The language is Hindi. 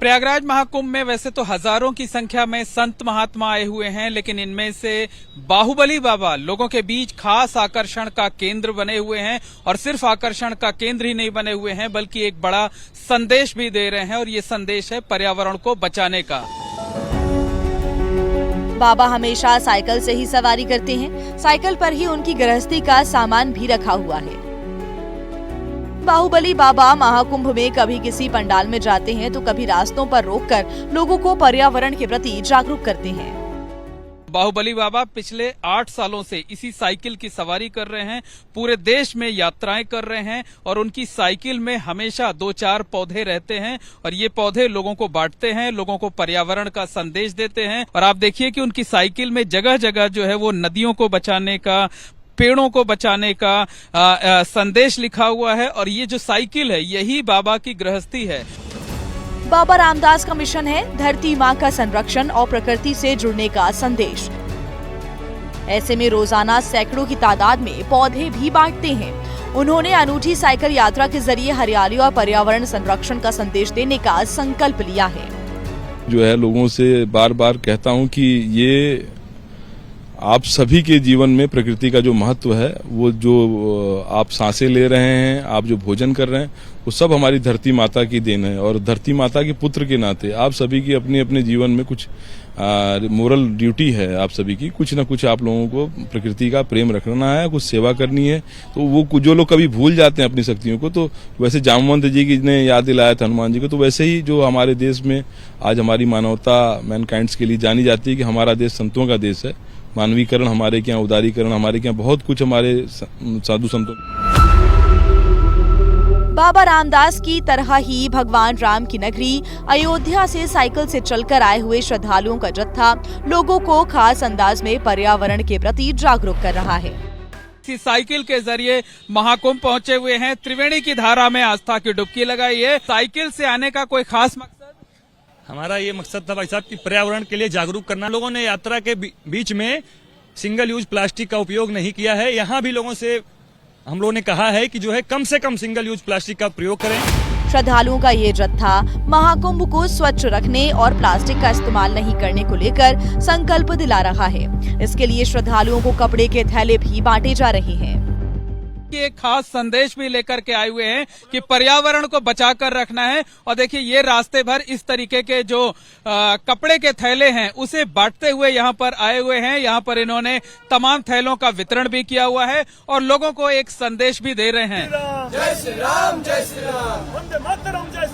प्रयागराज महाकुंभ में वैसे तो हजारों की संख्या में संत महात्मा आए हुए हैं, लेकिन इनमें से बाहुबली बाबा लोगों के बीच खास आकर्षण का केंद्र बने हुए हैं। और सिर्फ आकर्षण का केंद्र ही नहीं बने हुए हैं, बल्कि एक बड़ा संदेश भी दे रहे हैं, और ये संदेश है पर्यावरण को बचाने का। बाबा हमेशा साइकिल से ही सवारी करते हैं। साइकिल पर ही उनकी गृहस्थी का सामान भी रखा हुआ है। बाहुबली बाबा महाकुंभ में कभी किसी पंडाल में जाते हैं तो कभी रास्तों पर रोककर लोगों को पर्यावरण के प्रति जागरूक करते हैं। बाहुबली बाबा पिछले 8 सालों से इसी साइकिल की सवारी कर रहे हैं, पूरे देश में यात्राएं कर रहे हैं, और उनकी साइकिल में हमेशा 2-4 पौधे रहते हैं, और ये पौधे लोगों को बांटते हैं, लोगों को पर्यावरण का संदेश देते हैं। और आप देखिए कि उनकी साइकिल में जगह जगह जो है वो नदियों को बचाने का, पेड़ों को बचाने का संदेश लिखा हुआ है। और ये जो साइकिल है यही बाबा की गृहस्थी है। बाबा रामदास का मिशन है धरती माँ का संरक्षण और प्रकृति से जुड़ने का संदेश। ऐसे में रोजाना सैकड़ों की तादाद में पौधे भी बांटते हैं। उन्होंने अनूठी साइकिल यात्रा के जरिए हरियाली और पर्यावरण संरक्षण का संदेश देने का संकल्प लिया है। जो है लोगों से बार बार कहता हूँ कि ये आप सभी के जीवन में प्रकृति का जो महत्व है, वो जो आप सांसें ले रहे हैं, आप जो भोजन कर रहे हैं, वो सब हमारी धरती माता की देन है। और धरती माता के पुत्र के नाते आप सभी की अपने अपने जीवन में कुछ मोरल ड्यूटी है। आप सभी की कुछ न कुछ आप लोगों को प्रकृति का प्रेम रखना है, कुछ सेवा करनी है। तो वो जो लोग कभी भूल जाते हैं अपनी शक्तियों को, तो वैसे जामवंत जी की ने याद दिलाया था हनुमान जी को, तो वैसे ही जो हमारे देश में आज हमारी मानवता मैनकाइंड्स के लिए जानी जाती है कि हमारा देश संतों का देश है। मानवीकरण हमारे क्या, उदारीकरण हमारे क्या, बहुत कुछ हमारे साधु संतों। बाबा रामदास की तरह ही भगवान राम की नगरी अयोध्या से साइकिल से चलकर आए हुए श्रद्धालुओं का जत्था लोगों को खास अंदाज में पर्यावरण के प्रति जागरूक कर रहा है। इसी साइकिल के जरिए महाकुंभ पहुंचे हुए हैं, त्रिवेणी की धारा में आस्था की डुबकी लगाई है। साइकिल से आने का कोई खास मकसद? हमारा ये मकसद था भाई साहब कि पर्यावरण के लिए जागरूक करना। लोगों ने यात्रा के बीच में सिंगल यूज प्लास्टिक का उपयोग नहीं किया है। यहाँ भी लोगों से हम लोगों ने कहा है कि जो है कम से कम सिंगल यूज प्लास्टिक का प्रयोग करें। श्रद्धालुओं का ये जत्था महाकुंभ को स्वच्छ रखने और प्लास्टिक का इस्तेमाल नहीं करने को लेकर संकल्प दिला रहा है। इसके लिए श्रद्धालुओं को कपड़े के थैले भी बांटे जा रहे हैं। एक खास संदेश भी लेकर के आए हुए हैं कि पर्यावरण को बचाकर रखना है। और देखिए ये रास्ते भर इस तरीके के जो कपड़े के थैले हैं उसे बांटते हुए यहाँ पर आए हुए हैं। यहाँ पर इन्होंने तमाम थैलों का वितरण भी किया हुआ है और लोगों को एक संदेश भी दे रहे हैं। जय श्री राम, जय श्री राम, वंदे मातरम, जय